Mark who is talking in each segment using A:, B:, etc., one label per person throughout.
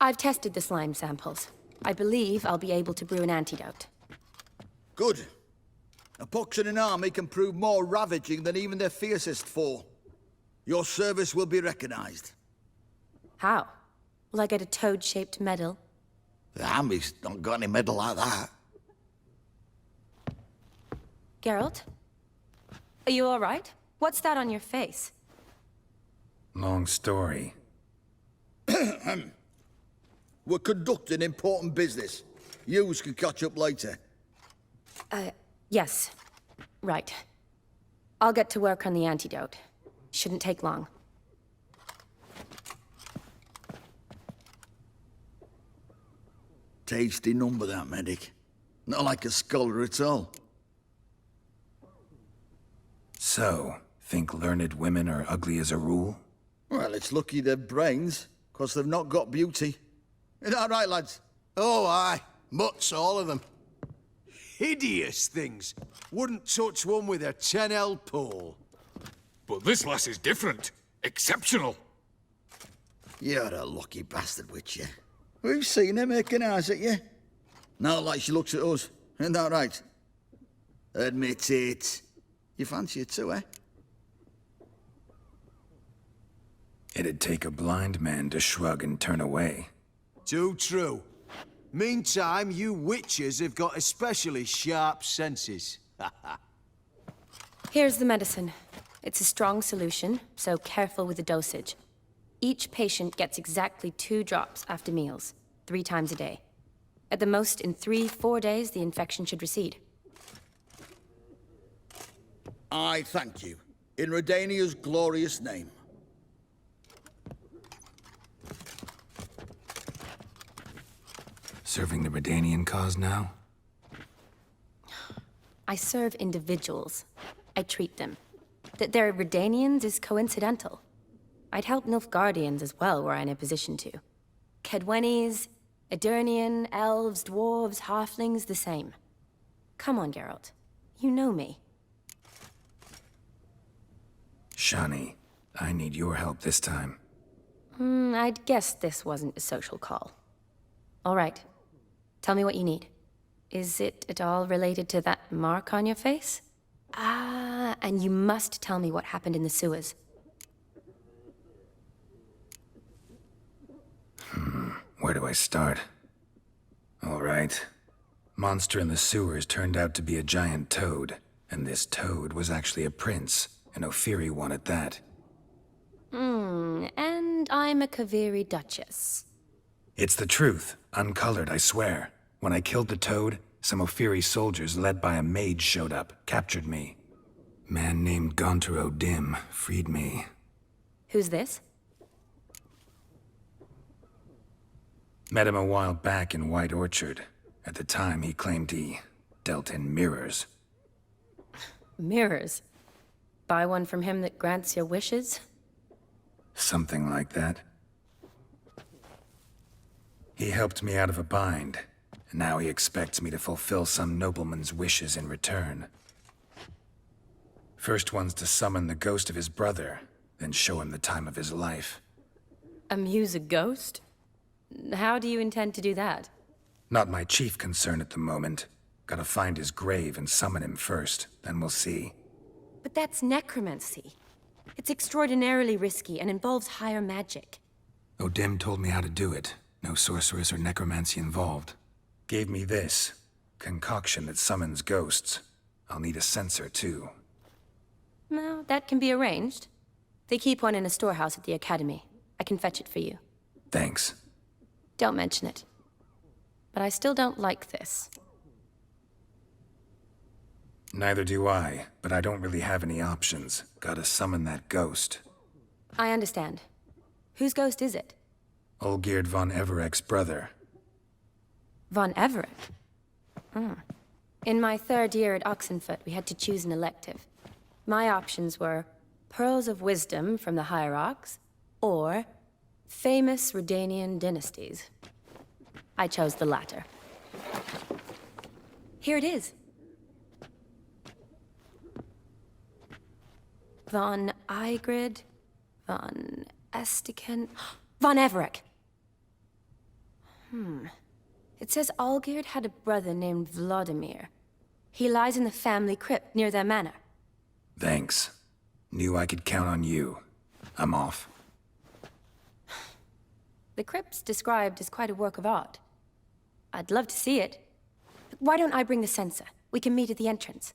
A: I've tested the slime samples. I believe I'll be able to brew an antidote.
B: Good. A pox in an army can prove more ravaging than even their fiercest foe. Your service will be recognized.
A: How? Will I get a toad-shaped medal?
B: The army's not got any medal like that.
A: Geralt? Are you all right? What's that on your face?
C: Long story.
B: We're conducting important business. Yous can catch up later.
A: Yes. Right. I'll get to work on the antidote. Shouldn't take long.
B: Tasty number, that medic. Not like a scholar at all.
C: So, think learned women are ugly as a rule?
B: Well, it's lucky they've brains, 'cause they've not got beauty. Is that right, lads?
D: Oh, aye. Mutts, all of them. Hideous things. Wouldn't touch one with a 10L pole.
E: But this lass is different. Exceptional.
B: You're a lucky bastard, Witcher. We've seen her making eyes at you. Not like she looks at us. Isn't that right? Admit it. You fancy her too, eh?
C: It'd take a blind man to shrug and turn away.
D: Too true. Meantime, you witches have got especially sharp senses.
A: Here's the medicine. It's a strong solution, so careful with the dosage. Each patient gets exactly 2 drops after meals, 3 times a day. At the most, in 3-4 days, the infection should recede.
B: I thank you. In Redania's glorious name.
C: Serving the Redanian cause now?
A: I serve individuals. I treat them. That they're Redanians is coincidental. I'd help Nilfgaardians as well were I in a position to. Kedwenis, Edirnian, elves, dwarves, halflings, the same. Come on, Geralt. You know me.
C: Shani, I need your help this time.
A: I'd guess this wasn't a social call. All right. Tell me what you need. Is it at all related to that mark on your face? Ah, and you must tell me what happened in the sewers.
C: Where do I start? All right. Monster in the sewers turned out to be a giant toad, and this toad was actually a prince, an Ophiri one at that.
A: And I'm a Kaviri Duchess.
C: It's the truth, uncolored, I swear. When I killed the toad, some Ophiri soldiers led by a mage showed up, captured me. Man named Gontar O'Dim freed me.
A: Who's this?
C: Met him a while back in White Orchard. At the time, he claimed he dealt in mirrors.
A: Mirrors. Buy one from him that grants your wishes?
C: Something like that. He helped me out of a bind, and now he expects me to fulfill some nobleman's wishes in return. First one's to summon the ghost of his brother, then show him the time of his life.
A: Amuse a ghost? How do you intend to do that?
C: Not my chief concern at the moment. Gotta find his grave and summon him first, then we'll see.
A: But that's necromancy. It's extraordinarily risky and involves higher magic.
C: O'Dim told me how to do it. No sorceress or necromancy involved. Gave me this concoction that summons ghosts. I'll need a censer, too.
A: No, that can be arranged. They keep one in a storehouse at the academy. I can fetch it for you.
C: Thanks.
A: Don't mention it. But I still don't like this.
C: Neither do I, but I don't really have any options. Gotta summon that ghost.
A: I understand. Whose ghost is it?
C: Olgierd von Everek's brother.
A: Von Everett? In my 3rd year at Oxenfoot, we had to choose an elective. My options were Pearls of Wisdom from the Hierarchs, or famous Redanian dynasties. I chose the latter. Here it is. Von Igrid, Von Estiken, Von Everett. It says Olgierd had a brother named Vladimir. He lies in the family crypt near their manor.
C: Thanks. Knew I could count on you. I'm off.
A: The crypt's described as quite a work of art. I'd love to see it. Why don't I bring the censer? We can meet at the entrance.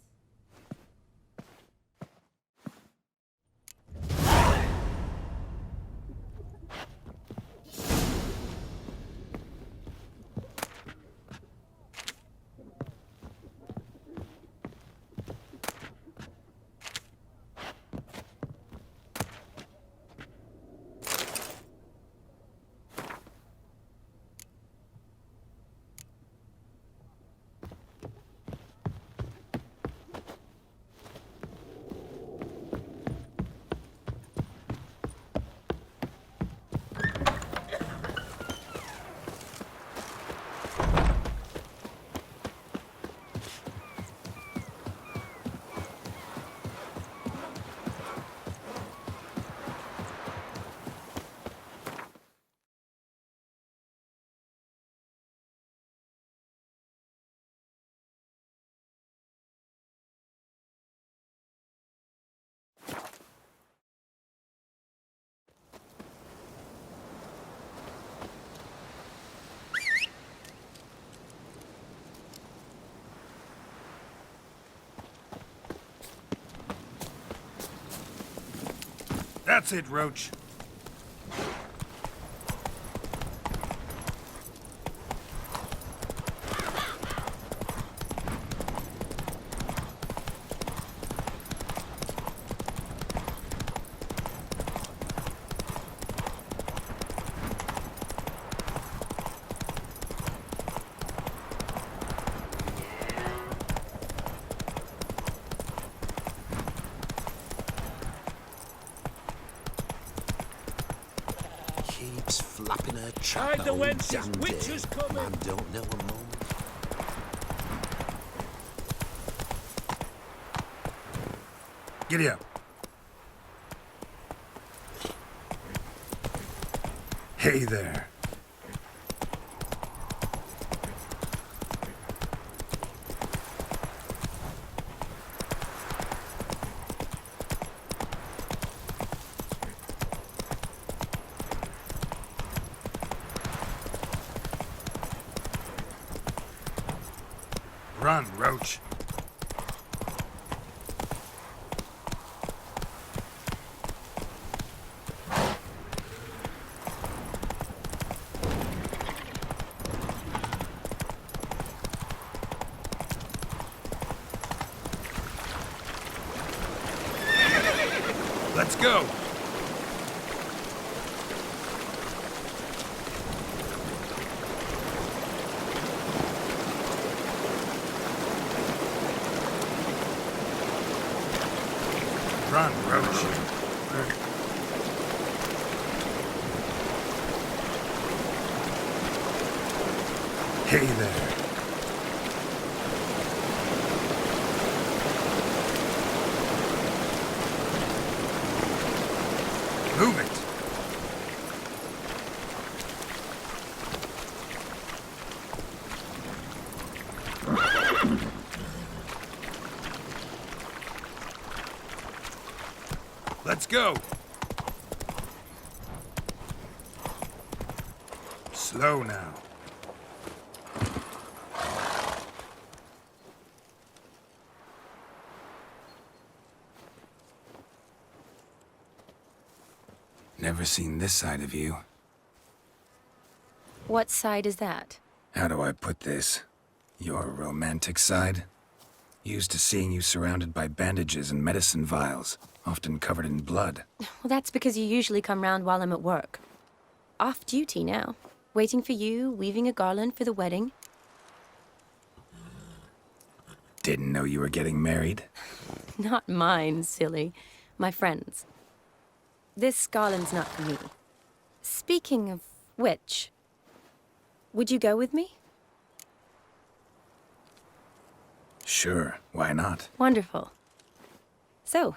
C: That's it, Roach.
D: Keeps flapping her trap.
F: Hide the wenches, witches coming!
D: Man don't know a moment.
C: Giddy up. Hey there. Run, Roach. Let's go. Run, Roach. Hey there. Move it. Let's go. Slow now. Never seen this side of you.
A: What side is that?
C: How do I put this? Your romantic side? Used to seeing you surrounded by bandages and medicine vials, often covered in blood.
A: Well, that's because you usually come round while I'm at work. Off duty now. Waiting for you, weaving a garland for the wedding.
C: Didn't know you were getting married.
A: Not mine, silly. My friends. this garland's not for me. Speaking of which, would you go with me?
C: Sure, why not?
A: Wonderful. So,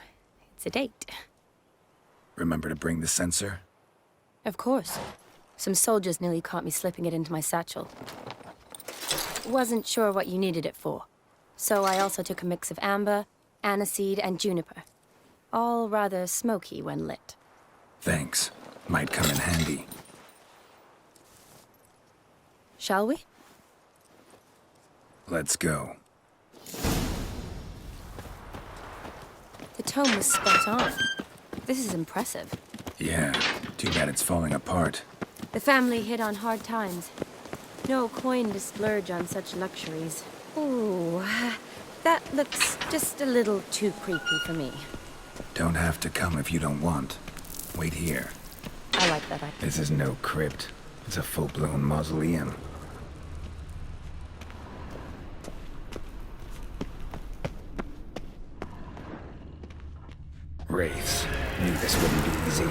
A: it's a date.
C: Remember to bring the sensor?
A: Of course. Some soldiers nearly caught me slipping it into my satchel. Wasn't sure what you needed it for. So I also took a mix of amber, aniseed, and juniper. All rather smoky when lit.
C: Thanks. Might come in handy.
A: Shall we?
C: Let's go.
A: The tome was spot on. This is impressive.
C: Yeah, too bad it's falling apart.
A: The family hit on hard times. No coin to splurge on such luxuries. Ooh, that looks just a little too creepy for me.
C: Don't have to come if you don't want. Wait here.
A: I like that idea.
C: This is no crypt. It's a full-blown mausoleum. Wraiths. Knew this wouldn't be easy.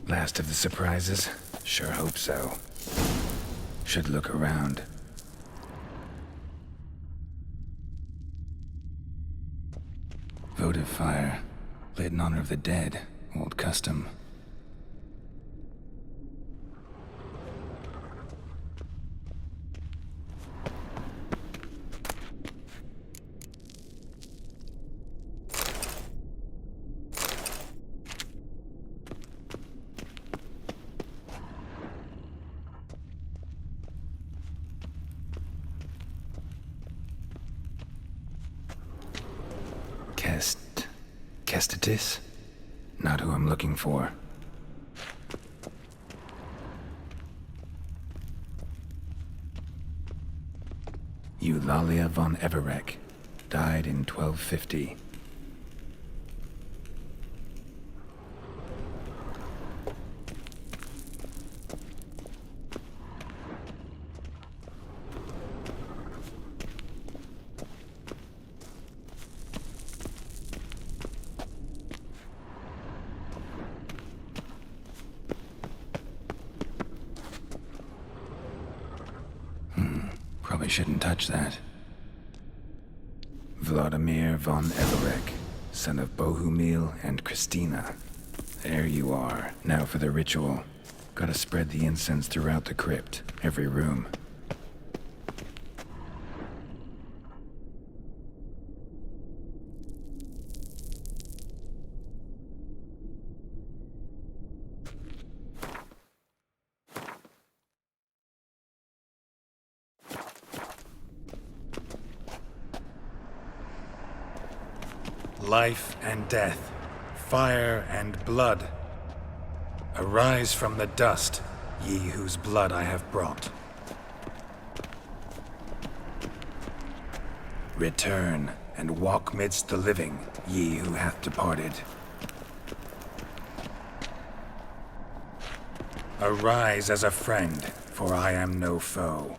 C: Last of the surprises? Sure hope so. Should look around. Votive fire. Lit in honor of the dead. Old custom. Kestatis? Not who I'm looking for. Eulalia von Everek. Died in 1250. Probably shouldn't touch that. Vladimir von Everek, son of Bohumil and Christina. There you are. Now for the ritual. Gotta spread the incense throughout the crypt, every room. Life and death, fire and blood. Arise from the dust, ye whose blood I have brought. Return and walk midst the living, ye who hath departed. Arise as a friend, for I am no foe.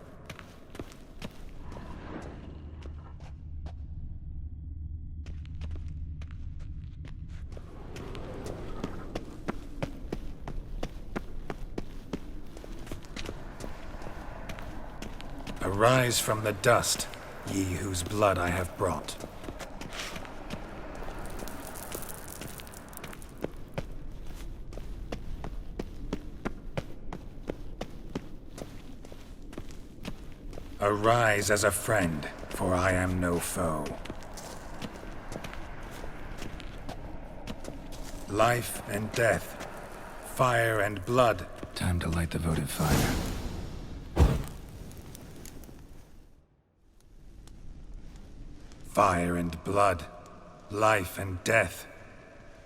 C: Arise from the dust, ye whose blood I have brought. Arise as a friend, for I am no foe. Life and death, fire and blood. Time to light the votive fire. Fire and blood, life and death.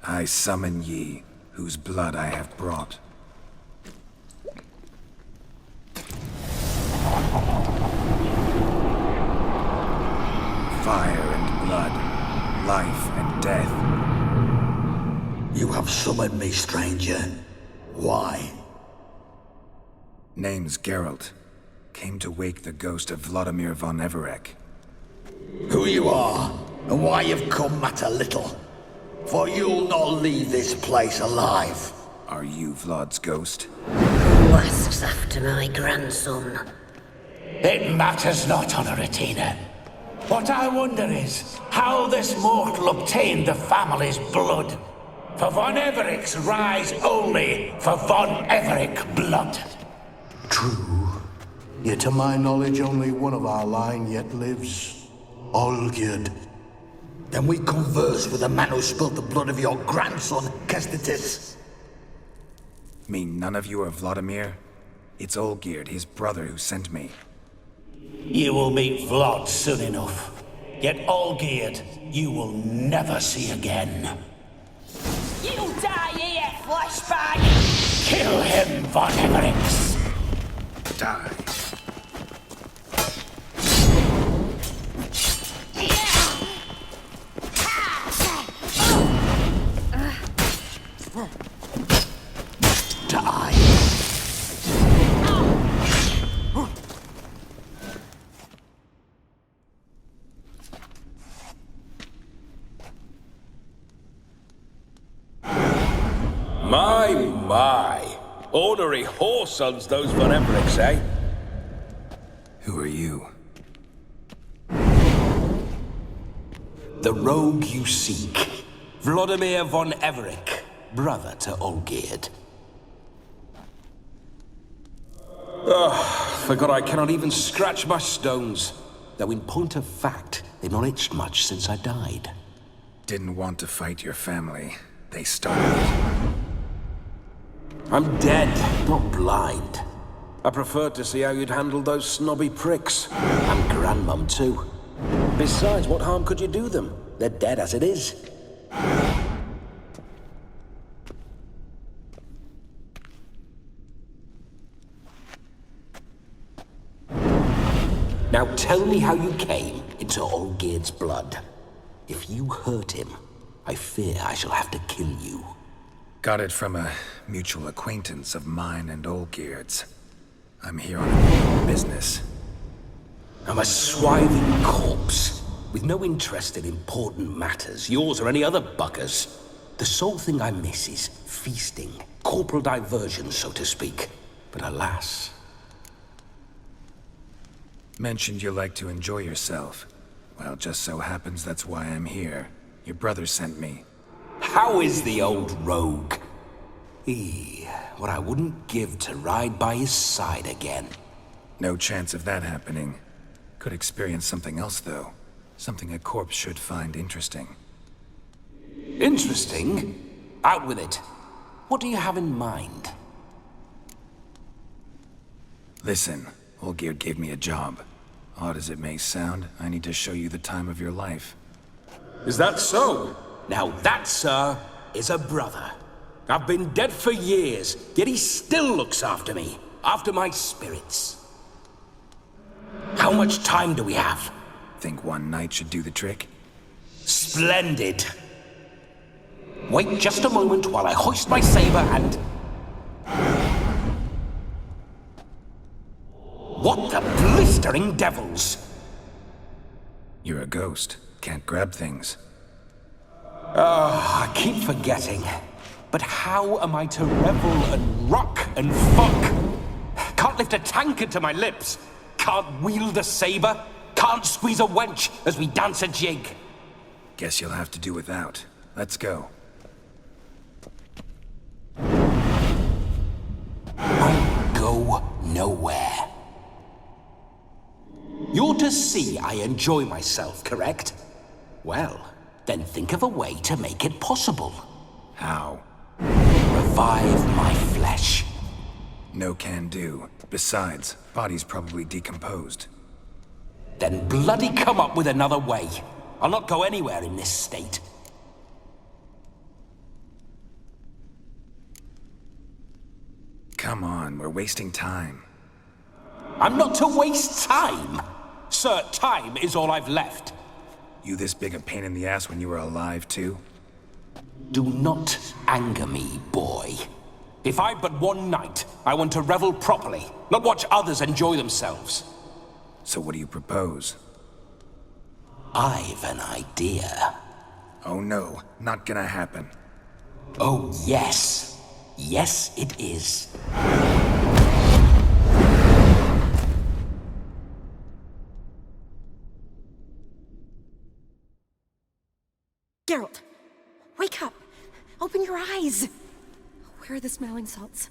C: I summon ye, whose blood I have brought. Fire and blood, life and death.
B: You have summoned me, stranger. Why?
C: Name's Geralt. Came to wake the ghost of Vladimir von Everec.
B: Who you are, and why you've come matter little. For you'll not leave this place alive.
C: Are you Vlad's ghost?
G: Who asks after my grandson?
F: It matters not, Honoratina. What I wonder is how this mortal obtained the family's blood. For von Everec's rise only for von Everec blood.
D: True. Yet to my knowledge, only one of our line yet lives. Olgierd.
B: Then we converse with the man who spilled the blood of your grandson, Kestitis.
C: Mean none of you are Vladimir? It's Olgierd, his brother, who sent me.
F: You will meet Vlad soon enough. Yet Olgierd, you will never see again.
G: You die here, flashbag!
F: Kill him, von Everec!
C: Die.
F: My. Ornery whoresons those von Everecs, eh?
C: Who are you?
F: The rogue you seek. Vladimir von Everec, brother to Olgierd. Forgot I cannot even scratch my stones. Though in point of fact, they've not itched much since I died.
C: Didn't want to fight your family. They started.
F: I'm dead, not blind. I preferred to see how you'd handle those snobby pricks. And Grandmum, too. Besides, what harm could you do them? They're dead as it is. Now tell me how you came into Olgierd's blood. If you hurt him, I fear I shall have to kill you.
C: Got it from a mutual acquaintance of mine and Olgierd's. I'm here on business.
F: I'm a swiving corpse, with no interest in important matters, yours or any other buggers. The sole thing I miss is feasting, corporal diversion, so to speak. But alas...
C: Mentioned you like to enjoy yourself. Well, just so happens that's why I'm here. Your brother sent me.
F: How is the old rogue? What I wouldn't give to ride by his side again.
C: No chance of that happening. Could experience something else, though. Something a corpse should find interesting.
F: Interesting? Out with it. What do you have in mind?
C: Listen, Olgierd gave me a job. Odd as it may sound, I need to show you the time of your life.
F: Is that so? Now that, sir, is a brother. I've been dead for years, yet he still looks after me, after my spirits. How much time do we have?
C: Think one night should do the trick?
F: Splendid. Wait just a moment while I hoist my saber and... What the blistering devils?
C: You're a ghost. Can't grab things.
F: I keep forgetting. But how am I to revel and rock and fuck? Can't lift a tankard to my lips. Can't wield a saber. Can't squeeze a wench as we dance a jig.
C: Guess you'll have to do without. Let's go.
F: I go nowhere. You're to see I enjoy myself, correct? Well, then think of a way to make it possible.
C: How?
F: Revive my flesh.
C: No can do. Besides, body's probably decomposed.
F: Then bloody come up with another way. I'll not go anywhere in this state.
C: Come on, we're wasting time.
F: I'm not to waste time! Sir, time is all I've left.
C: You this big a pain in the ass when you were alive, too?
F: Do not anger me, boy. If I've but one night, I want to revel properly, not watch others enjoy themselves.
C: So what do you propose?
F: I've an idea.
C: Oh no, not gonna happen.
F: Oh, yes. Yes, it is.
A: Geralt, wake up! Open your eyes! Where are the smelling salts?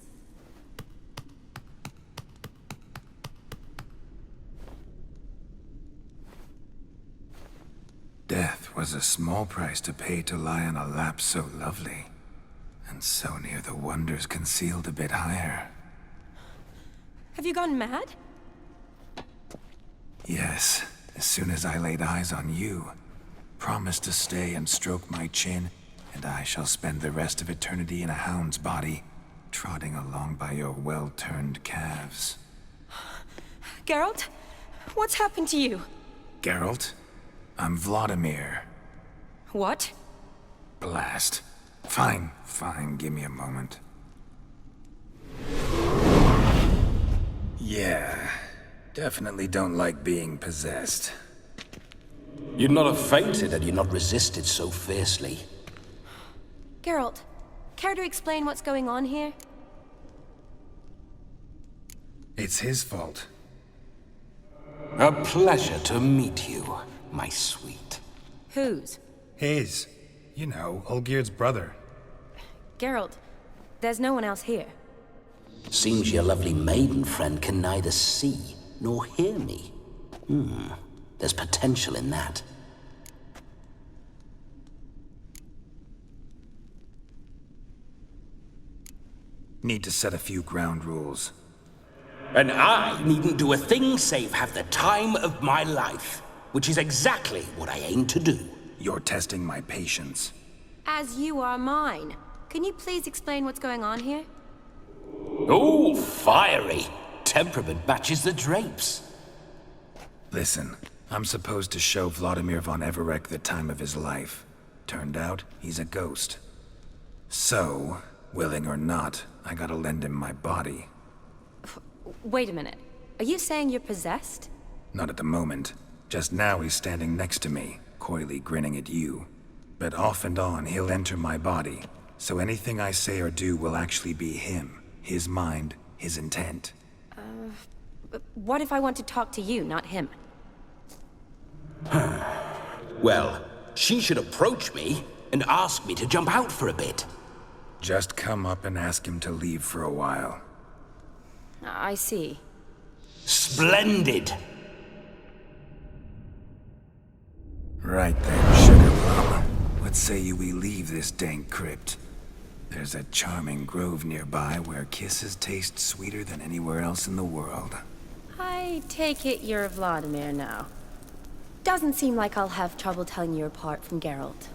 C: Death was a small price to pay to lie on a lap so lovely, and so near the wonders concealed a bit higher.
A: Have you gone mad?
C: Yes, as soon as I laid eyes on you, promise to stay and stroke my chin, and I shall spend the rest of eternity in a hound's body, trotting along by your well-turned calves.
A: Geralt? What's happened to you?
C: Geralt, I'm Vladimir.
A: What?
C: Blast. Fine, give me a moment. Yeah, definitely don't like being possessed.
F: You'd not have fainted had you not resisted so fiercely.
A: Geralt, care to explain what's going on here?
C: It's his fault.
F: A pleasure to meet you, my sweet.
A: Whose?
C: His. You know, Olgerd's brother.
A: Geralt, there's no one else here.
F: Seems your lovely maiden friend can neither see nor hear me. There's potential in that.
C: Need to set a few ground rules.
F: And I needn't do a thing save have the time of my life, which is exactly what I aim to do.
C: You're testing my patience.
A: As you are mine. Can you please explain what's going on here?
F: Oh, fiery. Temperament matches the drapes.
C: Listen, I'm supposed to show Vladimir von Everec the time of his life. Turned out, he's a ghost. So, willing or not, I gotta lend him my body.
A: Wait a minute. Are you saying you're possessed?
C: Not at the moment. Just now he's standing next to me, coyly grinning at you. But off and on, he'll enter my body. So anything I say or do will actually be him. His mind, his intent.
A: What if I want to talk to you, not him?
F: Well, she should approach me and ask me to jump out for a bit.
C: Just come up and ask him to leave for a while.
A: I see.
F: Splendid!
C: Right then, Sugar Plum. What say you we leave this dank crypt? There's a charming grove nearby where kisses taste sweeter than anywhere else in the world.
A: I take it you're Vladimir now. Doesn't seem like I'll have trouble telling you apart from Geralt.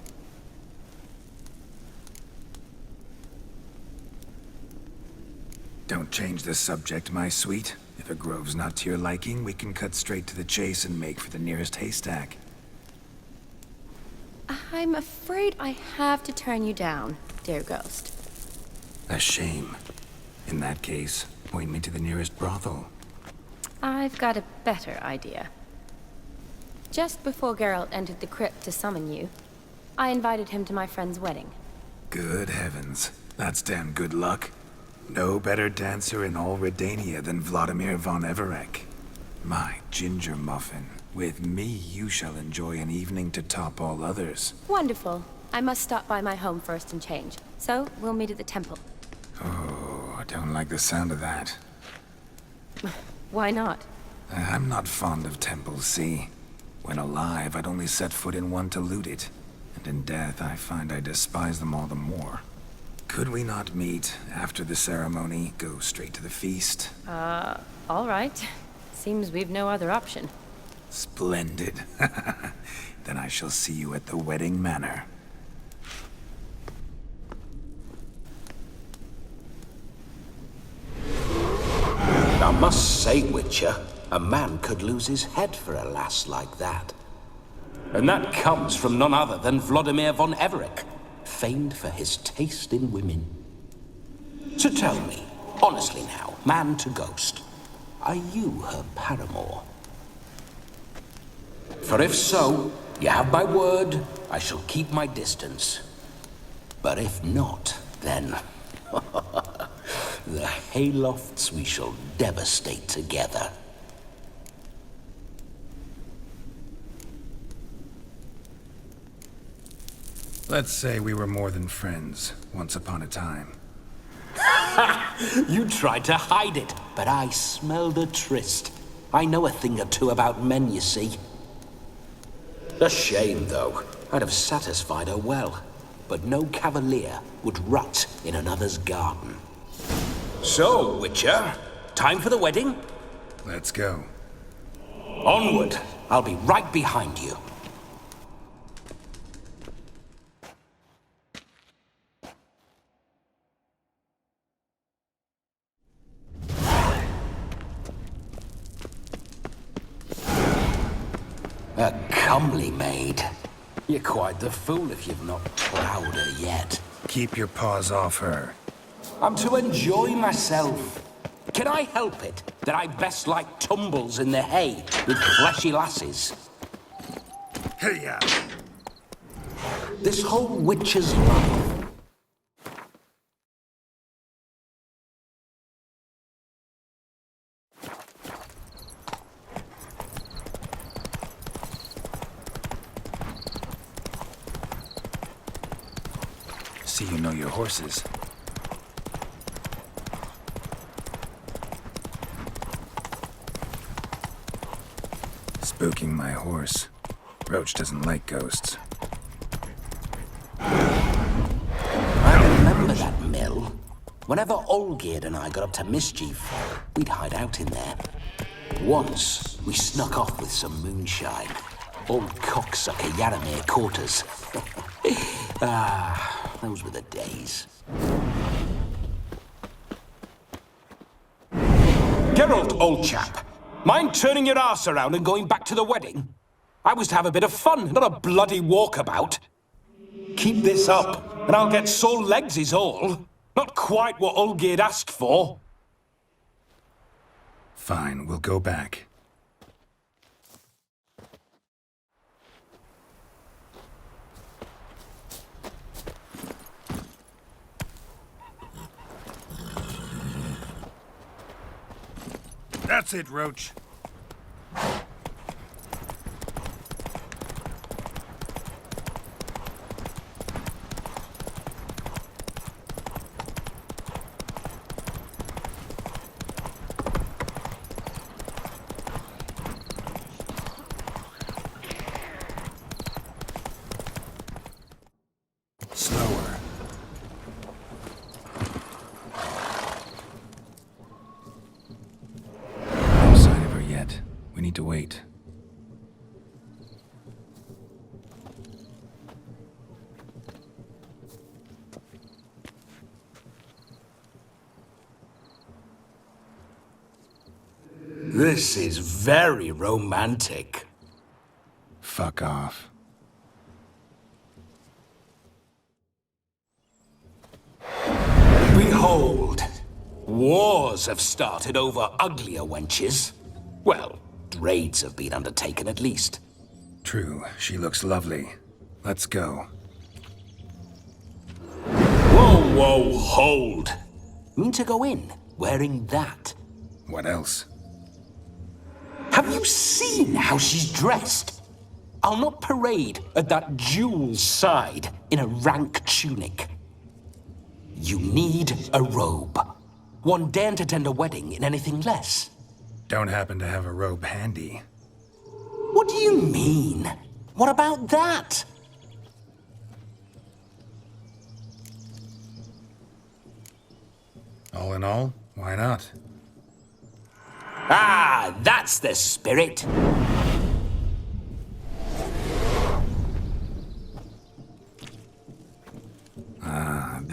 C: Don't change the subject, my sweet. If a grove's not to your liking, we can cut straight to the chase and make for the nearest haystack.
A: I'm afraid I have to turn you down, dear ghost.
C: A shame. In that case, point me to the nearest brothel.
A: I've got a better idea. Just before Geralt entered the crypt to summon you, I invited him to my friend's wedding.
C: Good heavens. That's damn good luck. No better dancer in all Redania than Vladimir von Everec. My ginger muffin. With me, you shall enjoy an evening to top all others.
A: Wonderful. I must stop by my home first and change. So, we'll meet at the temple.
C: Oh, I don't like the sound of that.
A: Why not?
C: I'm not fond of temples, see? When alive, I'd only set foot in one to loot it. And in death, I find I despise them all the more. Could we not meet after the ceremony, go straight to the feast?
A: All right. Seems we've no other option.
C: Splendid. Then I shall see you at the wedding manor.
F: I must say, Witcher, a man could lose his head for a lass like that. And that comes from none other than Vladimir von Everec, famed for his taste in women. So tell me, honestly now, man to ghost, are you her paramour? For if so, you have my word, I shall keep my distance. But if not, then... the haylofts we shall devastate together.
C: Let's say we were more than friends, once upon a time.
F: You tried to hide it, but I smelled a tryst. I know a thing or two about men, you see. A shame, though. I'd have satisfied her well. But no cavalier would rut in another's garden. So, Witcher, time for the wedding?
C: Let's go.
F: Onward! I'll be right behind you. A comely maid. You're quite the fool if you've not plowed her yet.
C: Keep your paws off her.
F: I'm to enjoy myself. Can I help it that I best like tumbles in the hay with fleshy lasses?
C: Hey-ya!
F: This whole witcher's life.
C: See you know your horses. Spooking my horse. Roach doesn't like ghosts.
F: I remember that mill. Whenever Olgierd and I got up to mischief, we'd hide out in there. Once, we snuck off with some moonshine. Old cocksucker Yaramir caught us. Those were the days. Geralt, old chap. Mind turning your arse around and going back to the wedding? I was to have a bit of fun, not a bloody walkabout. Keep this up, and I'll get sore legs is all. Not quite what Olgierd asked for.
C: Fine, we'll go back. That's it, Roach. Slower. No sign of her yet. We need to wait.
F: This is very romantic.
C: Fuck off.
F: Behold, wars have started over uglier wenches. Well, raids have been undertaken at least.
C: True, she looks lovely. Let's go.
F: Whoa, whoa, hold. Mean to go in wearing that?
C: What else?
F: Have you seen how she's dressed? I'll not parade at that jewel's side in a rank tunic. You need a robe. One daren't attend a wedding in anything less.
C: Don't happen to have a robe handy.
F: What do you mean? What about that?
C: All in all, why not?
F: Ah, that's the spirit.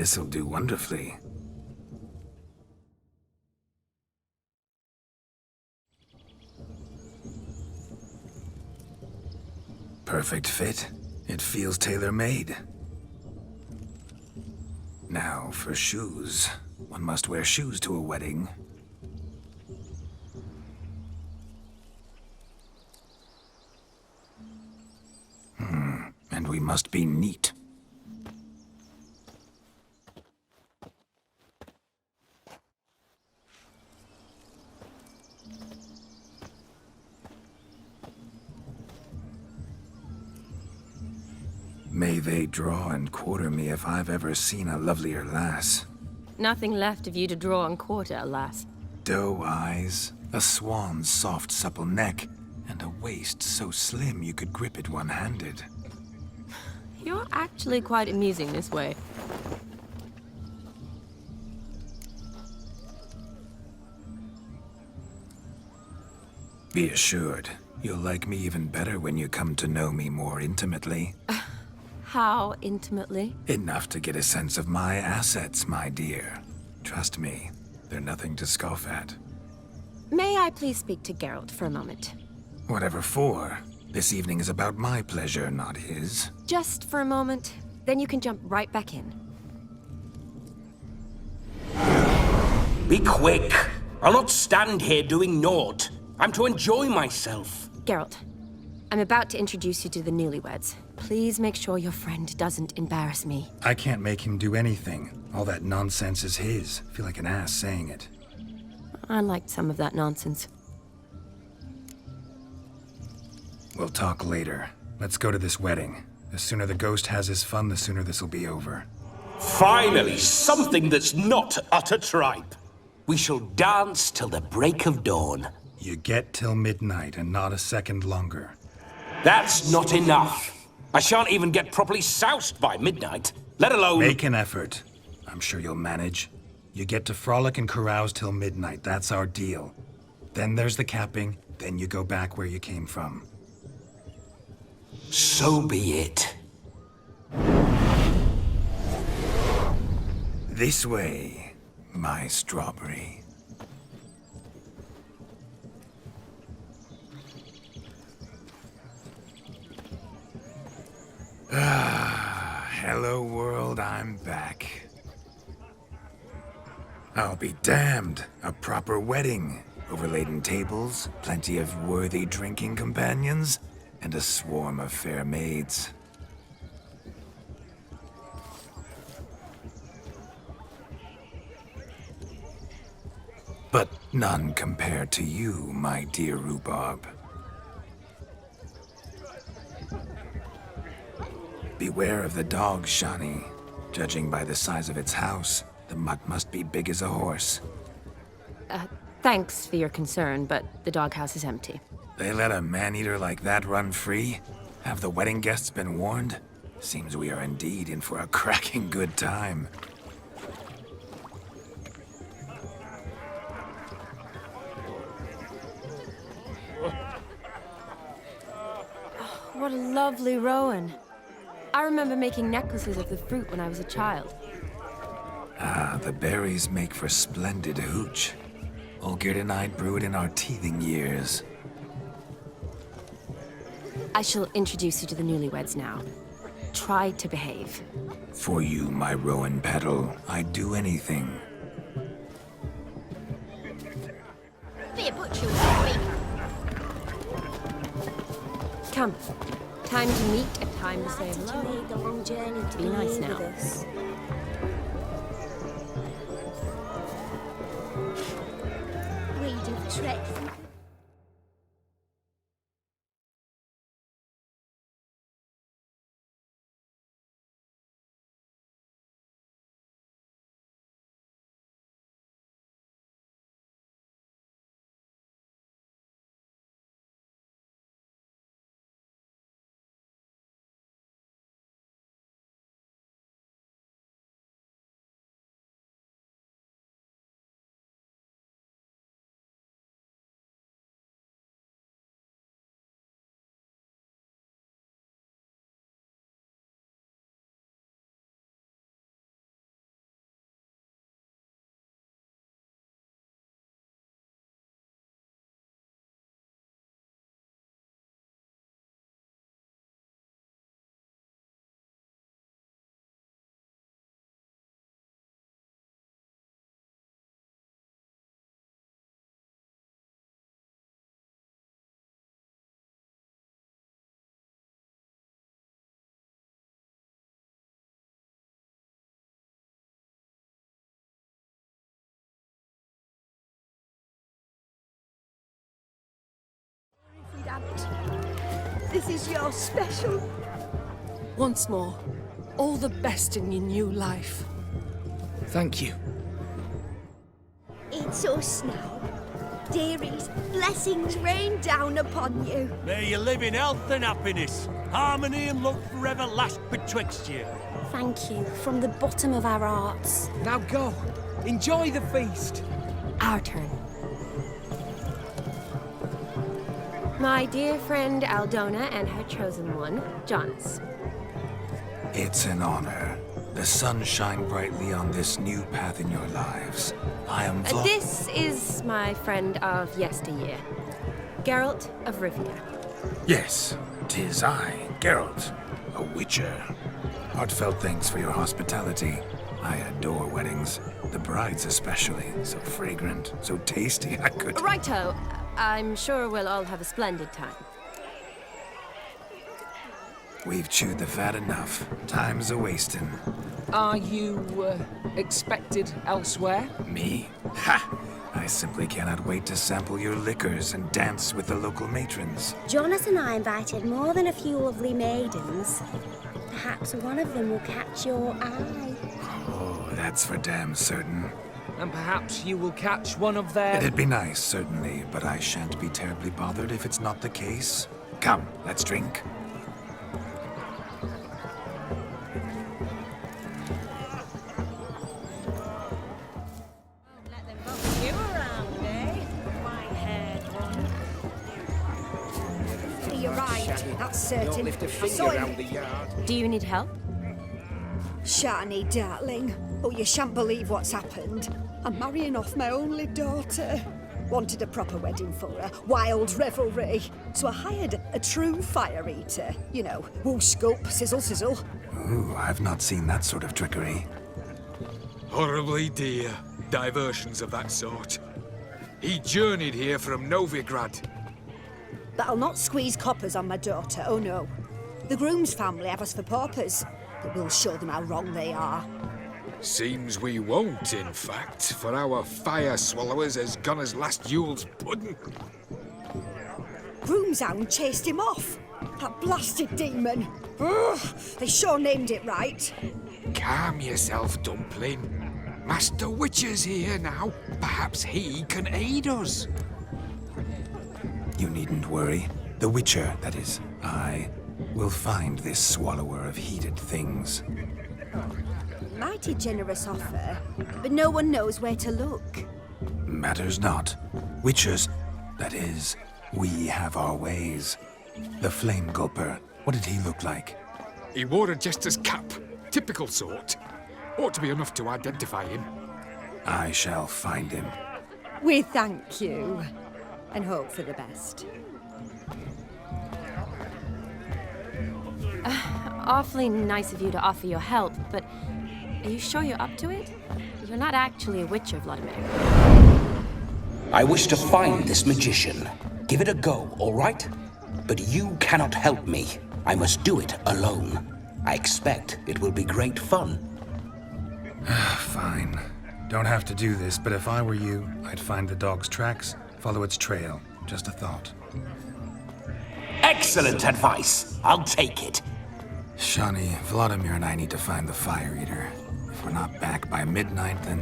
C: This'll do wonderfully. Perfect fit. It feels tailor-made. Now for shoes. One must wear shoes to a wedding. And we must be neat. May they draw and quarter me if I've ever seen a lovelier lass.
A: Nothing left of you to draw and quarter, alas.
C: Doe eyes, a swan's soft supple neck, and a waist so slim you could grip it one-handed.
A: You're actually quite amusing this way.
C: Be assured, you'll like me even better when you come to know me more intimately.
A: How intimately?
C: Enough to get a sense of my assets, my dear. Trust me, they're nothing to scoff at.
A: May I please speak to Geralt for a moment?
C: Whatever for. This evening is about my pleasure, not his.
A: Just for a moment, then you can jump right back in.
F: Be quick. I'll not stand here doing naught. I'm to enjoy myself.
A: Geralt, I'm about to introduce you to the newlyweds. Please make sure your friend doesn't embarrass me.
C: I can't make him do anything. All that nonsense is his. I feel like an ass saying it.
A: I liked some of that nonsense.
C: We'll talk later. Let's go to this wedding. The sooner the ghost has his fun, the sooner this'll be over.
F: Finally, something that's not utter tripe. We shall dance till the break of dawn.
C: You get till midnight and not a second longer.
F: That's not enough. I shan't even get properly soused by midnight, let alone...
C: Make an effort. I'm sure you'll manage. You get to frolic and carouse till midnight. That's our deal. Then there's the capping. Then you go back where you came from.
F: So be it.
C: This way, my strawberry. Hello world, I'm back. I'll be damned. A proper wedding. Overladen tables, plenty of worthy drinking companions, and a swarm of fair maids. But none compared to you, my dear rhubarb. Beware of the dog, Shani. Judging by the size of its house, the mutt must be big as a horse.
A: Thanks for your concern, but the doghouse is empty.
C: They let a man-eater like that run free? Have the wedding guests been warned? Seems we are indeed in for a cracking good time.
A: What a lovely rowan. I remember making necklaces of the fruit when I was a child.
C: Ah, the berries make for splendid hooch. Olgerd and I brewed in our teething years.
A: I shall introduce you to the newlyweds now. Try to behave.
C: For you, my rowan petal, I'd do anything.
G: Be a butcher with me.
A: Come. Time to meet and time to say
G: You
A: hello.
G: made the long journey to
A: Be nice
G: here
A: now.
G: with us. We'd have trekked
H: This is your special.
I: Once more, all the best in your new life.
J: Thank you.
H: It's us now. Dearies, blessings rain down upon you.
K: May you live in health and happiness. Harmony and love forever last betwixt you.
G: Thank you from the bottom of our hearts.
J: Now go. Enjoy the feast.
A: Our turn. My dear friend Aldona and her chosen one, Jonas.
C: It's an honor. The sun shine brightly on this new path in your lives. I am
A: This is my friend of yesteryear, Geralt of Rivia.
C: Yes, 'tis I, Geralt, a witcher. Heartfelt thanks for your hospitality. I adore weddings. The brides especially. So fragrant, so tasty, I could...
A: Righto. I'm sure we'll all have a splendid time.
C: We've chewed the fat enough. Time's a-wasting.
J: Are you, expected elsewhere?
C: Me? Ha! I simply cannot wait to sample your liquors and dance with the local matrons.
G: Jonas and I invited more than a few lovely maidens. Perhaps one of them will catch your eye.
C: Oh, that's for damn certain.
J: And perhaps you will catch one of their...
C: It'd be nice, certainly, but I shan't be terribly bothered if it's not the case. Come, let's drink.
H: You're right, that's certain.
J: Lift a
H: I
J: finger
H: saw him.
J: around the yard.
A: Do you need help?
H: Shani, darling. Oh, you shan't believe what's happened. I'm marrying off my only daughter. Wanted a proper wedding for her, wild revelry. So I hired a true fire eater. You know, woo scoop, sizzle, sizzle.
C: Ooh, I've not seen that sort of trickery.
E: Horribly dear diversions of that sort. He journeyed here from Novigrad.
H: But I'll not squeeze coppers on my daughter, oh no. The groom's family have us for paupers, but we'll show them how wrong they are.
E: Seems we won't, in fact, for our fire swallowers has gone as last Yule's pudding.
H: Groom's hound chased him off. That blasted demon. Ugh, they sure named it right.
E: Calm yourself, Dumpling. Master Witcher's here now. Perhaps he can aid us.
C: You needn't worry. The Witcher, that is, I, will find this swallower of heated things.
H: Mighty generous offer, but no one knows where to look.
C: Matters not. Witchers, that is, we have our ways. The Flame Gulper, what did he look like?
E: He wore a jester's cap. Typical sort. Ought to be enough to identify him.
C: I shall find him.
H: We thank you, and hope for the best.
A: Awfully nice of you to offer your help, but are you sure you're up to it? You're not actually a witcher, Vladimir.
F: I wish to find this magician. Give it a go, all right? But you cannot help me. I must do it alone. I expect it will be great fun.
C: Fine. Don't have to do this, but if I were you, I'd find the dog's tracks, follow its trail. Just a thought.
F: Excellent advice. I'll take it.
C: Shani, Vladimir and I need to find the Fire Eater. If we're not back by midnight, then...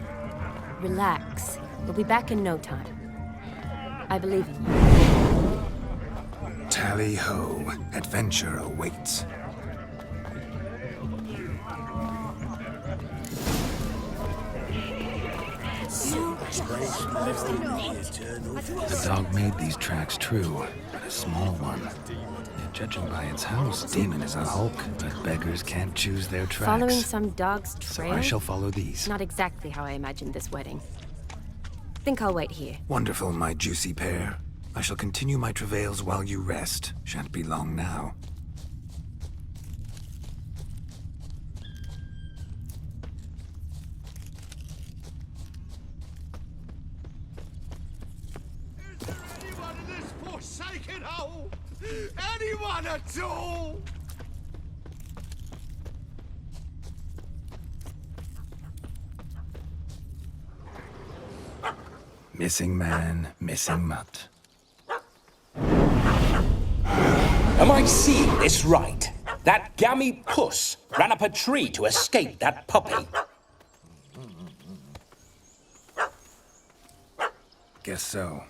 A: Relax. We'll be back in no time. I believe in you.
C: Tally-ho. Adventure awaits. The dog made these tracks true, but a small one. Judging by its house, Demon is a hulk, but beggars can't choose their tracks.
A: Following some dog's trail?
C: So I shall follow these.
A: Not exactly how I imagined this wedding. Think I'll wait here.
C: Wonderful, my juicy pair. I shall continue my travails while you rest. Shan't be long now.
D: Is there anyone in this forsaken hole? Anyone at all?
C: Missing man, missing mutt.
F: Am I seeing this right? That gammy puss ran up a tree to escape that puppy.
C: Guess so.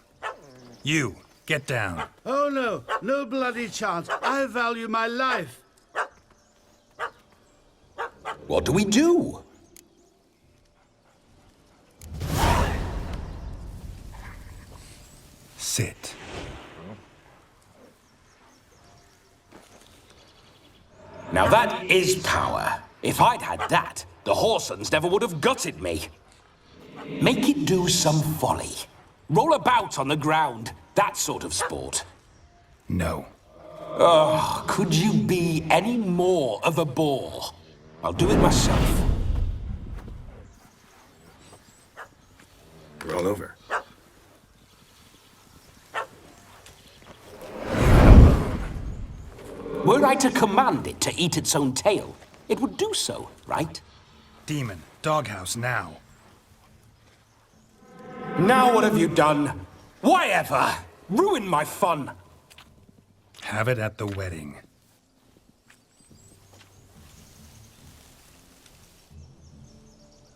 C: You, get down.
K: Oh no, no bloody chance. I value my life.
F: What do we do?
C: Sit.
F: Now that is power. If I'd had that, the Horsons never would have gutted me. Make it do some folly. Roll about on the ground. That sort of sport.
C: No.
F: Oh, could you be any more of a bore? I'll do it myself.
C: Roll over.
F: Were I to command it to eat its own tail, it would do so, right?
C: Demon, doghouse now.
F: Now what have you done? Why ever? Ruin my fun.
C: Have it at the wedding.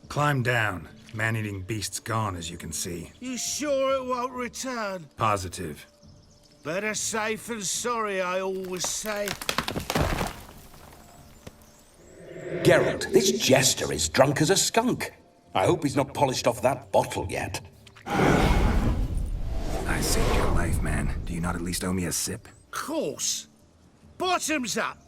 C: Climb down. Man-eating beast's gone, as you can see.
K: You sure it won't return?
C: Positive.
K: Better safe than sorry, I always say.
F: Geralt, this jester is drunk as a skunk. I hope he's not polished off that bottle yet.
C: I saved your life, man. Do you not at least owe me a sip?
K: Course. Bottoms up.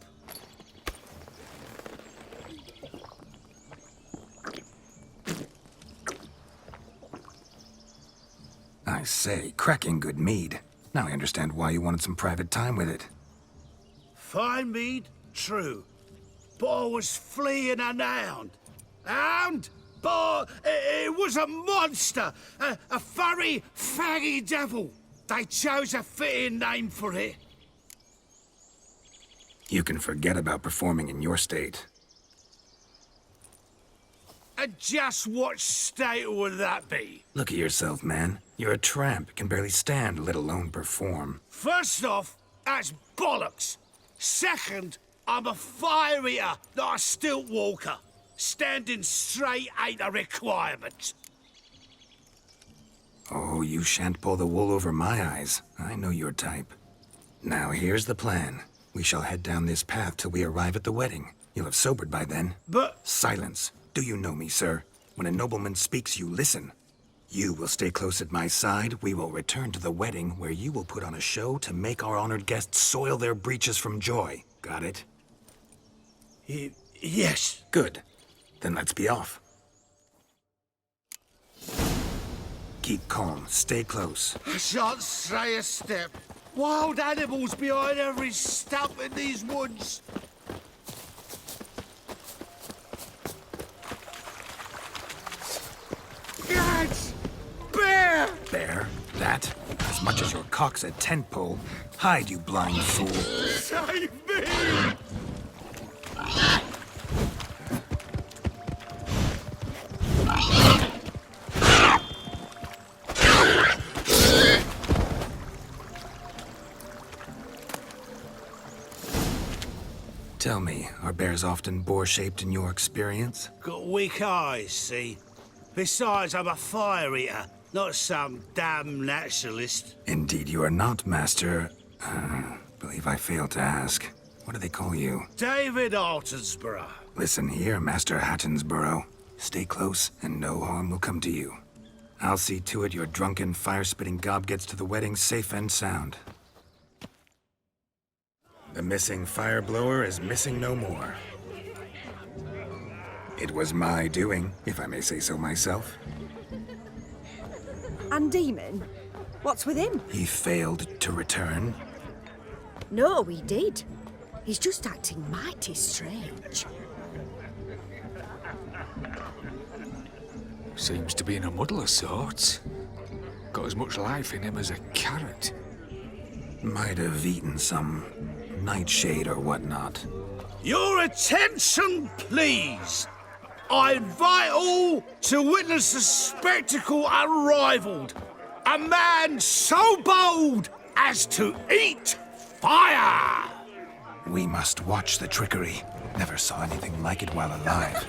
C: I say, cracking good mead. Now I understand why you wanted some private time with it.
K: Fine mead, true. But I was fleeing an hound. Hound? But it was a monster. A furry, faggy devil. They chose a fitting name for it.
C: You can forget about performing in your state.
K: And just what state would that be?
C: Look at yourself, man. You're a tramp, can barely stand, let alone perform.
K: First off, that's bollocks. Second, I'm a fire eater, not a stilt walker. Standing straight ain't a requirement.
C: Oh, you shan't pull the wool over my eyes. I know your type. Now here's the plan. We shall head down this path till we arrive at the wedding. You'll have sobered by then.
K: But...
C: Silence. Do you know me, sir? When a nobleman speaks, you listen. You will stay close at my side. We will return to the wedding, where you will put on a show to make our honored guests soil their breeches from joy. Got it?
K: Yes.
C: Good. Then let's be off. Keep calm. Stay close.
K: I shan't stray a step. Wild animals behind every stump in these woods. Gads! Bear!
C: Bear? That? As much as your cock's a tent pole. Hide, you blind fool.
K: Save me!
C: Tell me, are bears often boar-shaped in your experience?
K: Got weak eyes, see? Besides, I'm a fire eater, not some damn naturalist.
C: Indeed you are not, Master... believe I failed to ask. What do they call you?
K: David Altonsborough.
C: Listen here, Master Hattonsborough. Stay close, and no harm will come to you. I'll see to it your drunken, fire-spitting gob gets to the wedding safe and sound. The missing fire blower is missing no more. It was my doing, if I may say so myself.
H: And Demon? What's with him?
C: He failed to return.
H: No, he did. He's just acting mighty strange.
E: Seems to be in a muddle of sorts. Got as much life in him as a carrot.
C: Might have eaten some nightshade or whatnot.
K: Your attention, please. I invite all to witness a spectacle unrivaled. A man so bold as to eat Fire!
C: We must watch the trickery. Never saw anything like it while alive.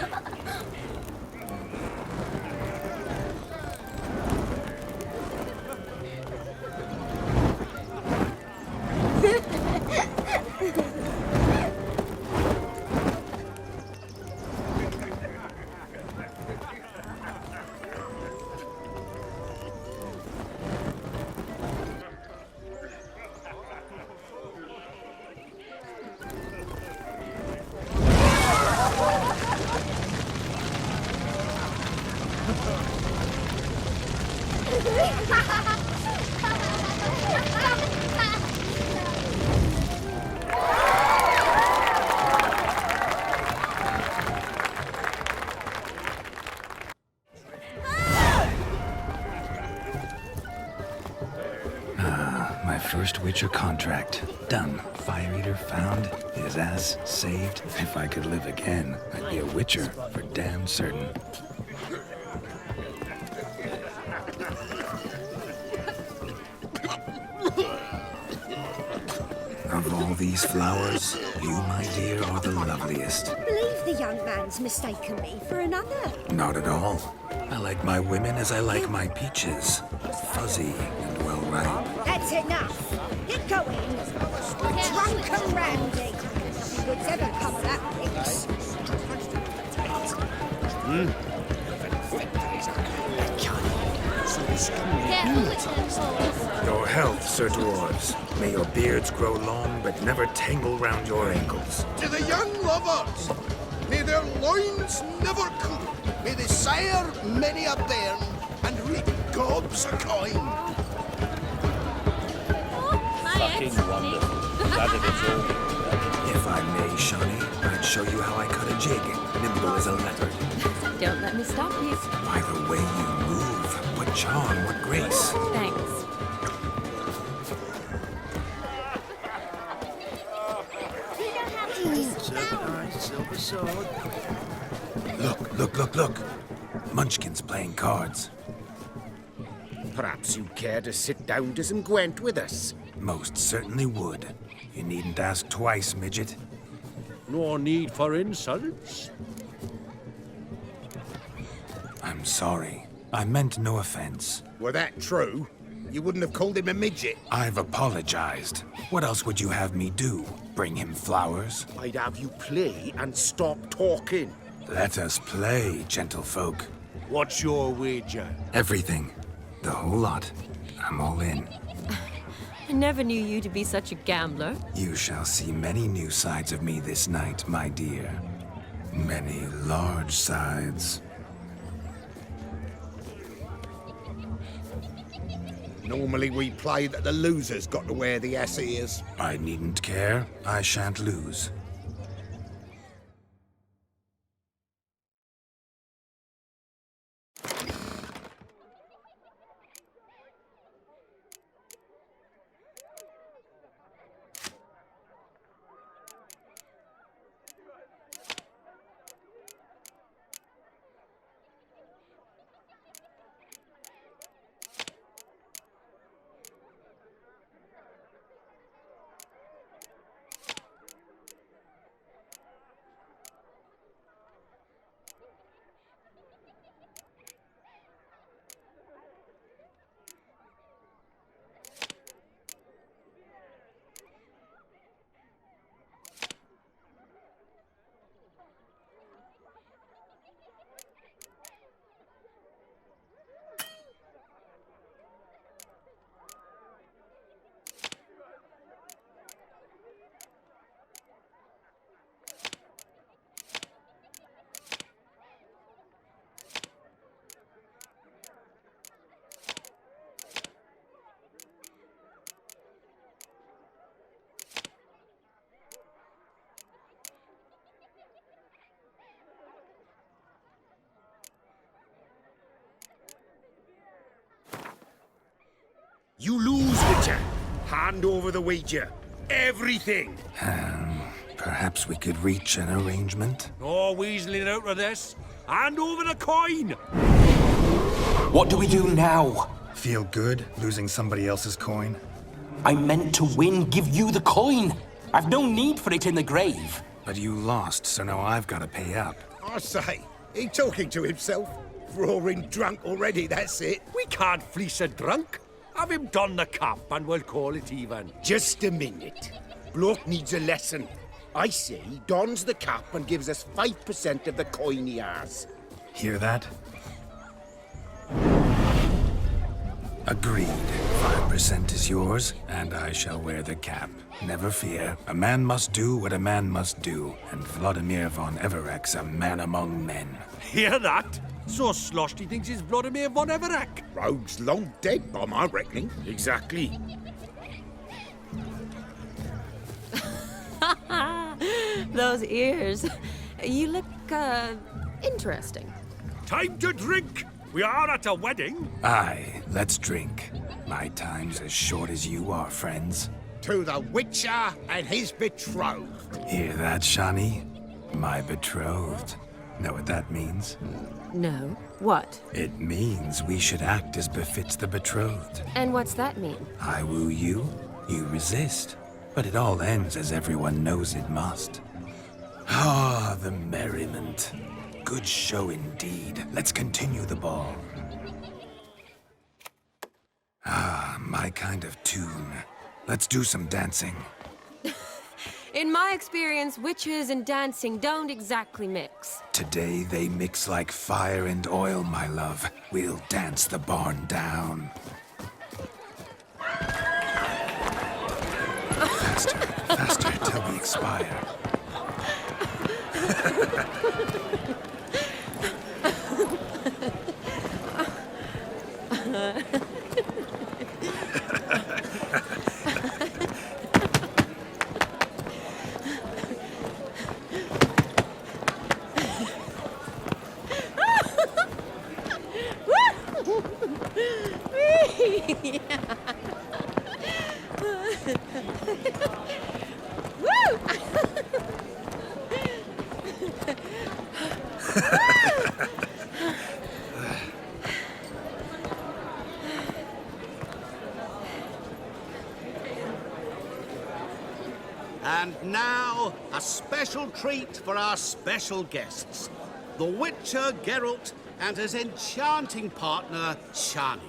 C: My first Witcher contract. Done. Fire Eater found. His ass saved. If I could live again, I'd be a Witcher for damn certain. Of all these flowers, you, my dear, are the loveliest.
H: I believe the young man's mistaken me for another.
C: Not at all. I like my women as I like my peaches. Fuzzy and well ripe.
H: That's enough. Get going. Drunk and randy. Nothing good's ever come of that mix.
C: Your health, Sir Dwarves. May your beards grow long, but never tangle round your ankles.
D: To the young lovers, may their loins never cool. May they sire many a bairn and reap gobs of coin.
L: Fucking wonderful. Glad it is all.
C: If I may, Shawnee, I'd show you how I cut a jig, nimble as a leopard.
A: Don't let me stop you.
C: By the way you move, what charm, what grace.
A: Thanks.
K: Silver sword.
C: Look. Munchkin's playing cards.
M: Perhaps you'd care to sit down to some Gwent with us?
C: Most certainly would. You needn't ask twice, midget.
K: No need for insults.
C: I'm sorry. I meant no offense.
M: Were that true, you wouldn't have called him a midget.
C: I've apologized. What else would you have me do? Bring him flowers?
M: I'd have you play and stop talking.
C: Let us play, gentlefolk.
K: What's your wager?
C: Everything. The whole lot. I'm all in.
A: I never knew you to be such a gambler.
C: You shall see many new sides of me this night, my dear. Many large sides.
M: Normally we play that the loser's got to wear the ears.
C: I needn't care. I shan't lose.
M: You lose, Witcher. Hand over the wager. Everything.
C: Perhaps we could reach an arrangement?
K: No weaseling out of this. Hand over the coin.
F: What do we do now?
C: Feel good losing somebody else's coin?
F: I meant to win, give you the coin. I've no need for it in the grave.
C: But you lost, so now I've got to pay up.
M: I say, he talking to himself? Roaring drunk already, that's it.
N: We can't fleece a drunk. Have him don the cap and we'll call it even.
M: Just a minute. Bloke needs a lesson. I say he dons the cap and gives us 5% of the coin he has.
C: Hear that? Agreed. 5% is yours, and I shall wear the cap. Never fear. A man must do what a man must do, and Vladimir von Everek's a man among men.
N: Hear that? So sloshed he thinks he's Vladimir von Everek.
M: Rogue's long dead, by my reckoning.
N: Exactly.
A: Those ears. You look, interesting.
N: Time to drink. We are at a wedding.
C: Aye, let's drink. My time's as short as you are, friends.
M: To the Witcher and his betrothed.
C: Hear that, Shani? My betrothed. Know what that means?
A: No. What?
C: It means we should act as befits the betrothed.
A: And what's that mean?
C: I woo you, you resist. But it all ends as everyone knows it must. Ah, the merriment. Good show indeed. Let's continue the ball. Ah, my kind of tune. Let's do some dancing.
A: In my experience, witches and dancing don't exactly mix.
C: Today they mix like fire and oil, my love. We'll dance the barn down. Faster, faster, till we expire.
K: And now, a special treat for our special guests. The Witcher Geralt and his enchanting partner, Shani.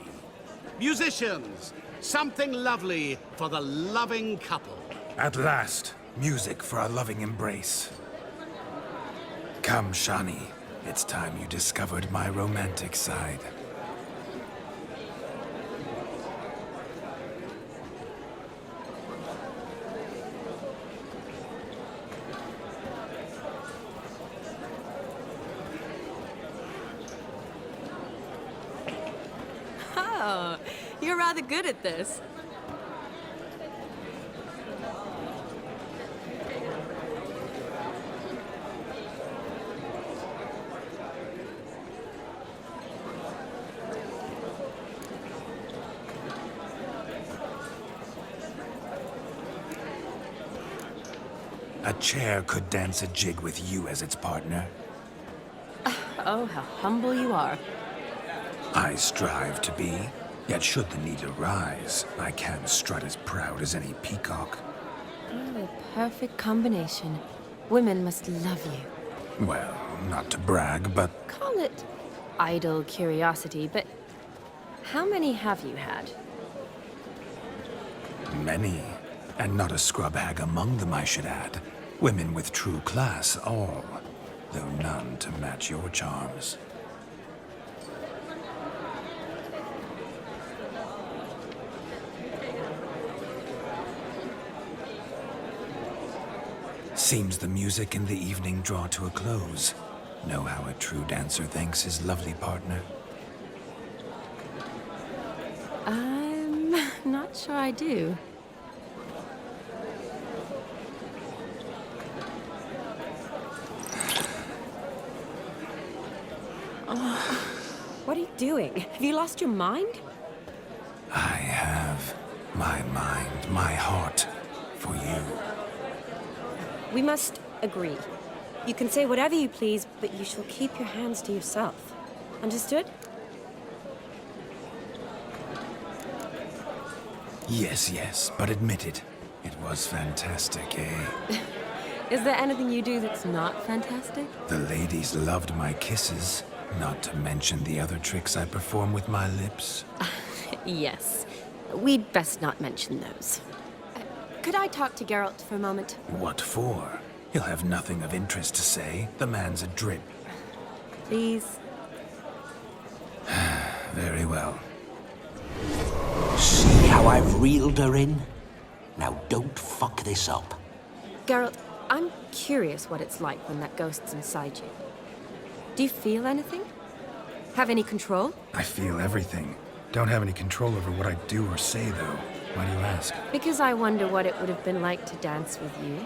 K: Musicians, something lovely for the loving couple.
C: At last, music for our loving embrace. Come, Shani. It's time you discovered my romantic side.
A: Oh, you're rather good at this.
C: A chair could dance a jig with you as its partner.
A: Oh, how humble you are.
C: I strive to be, yet should the need arise, I can strut as proud as any peacock.
A: Oh, a perfect combination. Women must love you.
C: Well, not to brag, but
A: Call it idle curiosity, but how many have you had?
C: many. And not a scrub hag among them, I should add. Women with true class, all. Though none to match your charms. Seems the music and the evening draw to a close. Know how a true dancer thanks his lovely partner?
A: I'm not sure I do. What are you doing? Have you lost your mind?
C: I have my mind, my heart, for you.
A: We must agree. You can say whatever you please, but you shall keep your hands to yourself. Understood?
C: Yes, but admit it. It was fantastic, eh?
A: Is there anything you do that's not fantastic?
C: The ladies loved my kisses, not to mention the other tricks I perform with my lips.
A: Yes. We'd best not mention those. Could I talk to Geralt for a moment?
C: What for? He'll have nothing of interest to say. The man's a drip.
A: Please?
C: Very well.
F: See how I've reeled her in? Now don't fuck this up.
A: Geralt, I'm curious what it's like when that ghost's inside you. Do you feel anything? Have any control?
C: I feel everything. Don't have any control over what I do or say, though. Why do you ask?
A: Because I wonder what it would have been like to dance with you.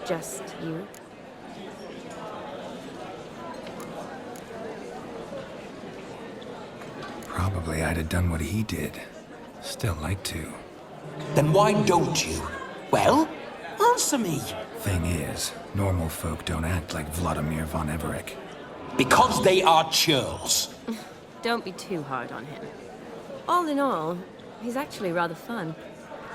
A: Just you.
C: Probably I'd have done what he did. Still like to.
F: Then why don't you? Well, answer me.
C: Thing is, normal folk don't act like Vladimir von Everec.
F: Because they are churls.
A: Don't be too hard on him. All in all, he's actually rather fun.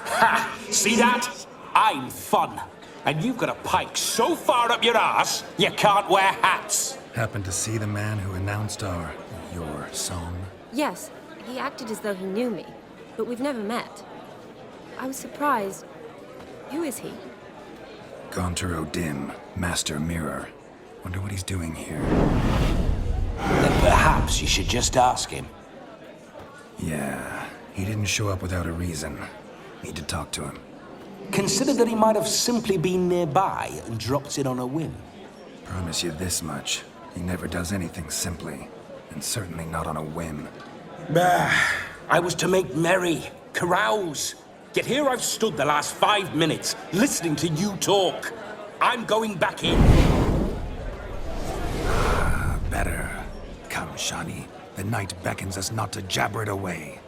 F: Ha! See that? I'm fun. And you've got a pike so far up your ass, you can't wear hats.
C: Happened to see the man who announced your song?
A: Yes, he acted as though he knew me, but we've never met. I was surprised. Who is he?
C: Gaunter O'Dim, Master Mirror. Wonder what he's doing here.
F: Then perhaps you should just ask him.
C: Yeah, he didn't show up without a reason. Need to talk to him.
F: Consider that he might have simply been nearby and dropped in on a whim.
C: Promise you this much. He never does anything simply, and certainly not on a whim.
F: Bah, I was to make merry, carouse. Yet here I've stood the last 5 minutes, listening to you talk. I'm going back in.
C: Better. Come, Shani. The night beckons us not to jabber it away.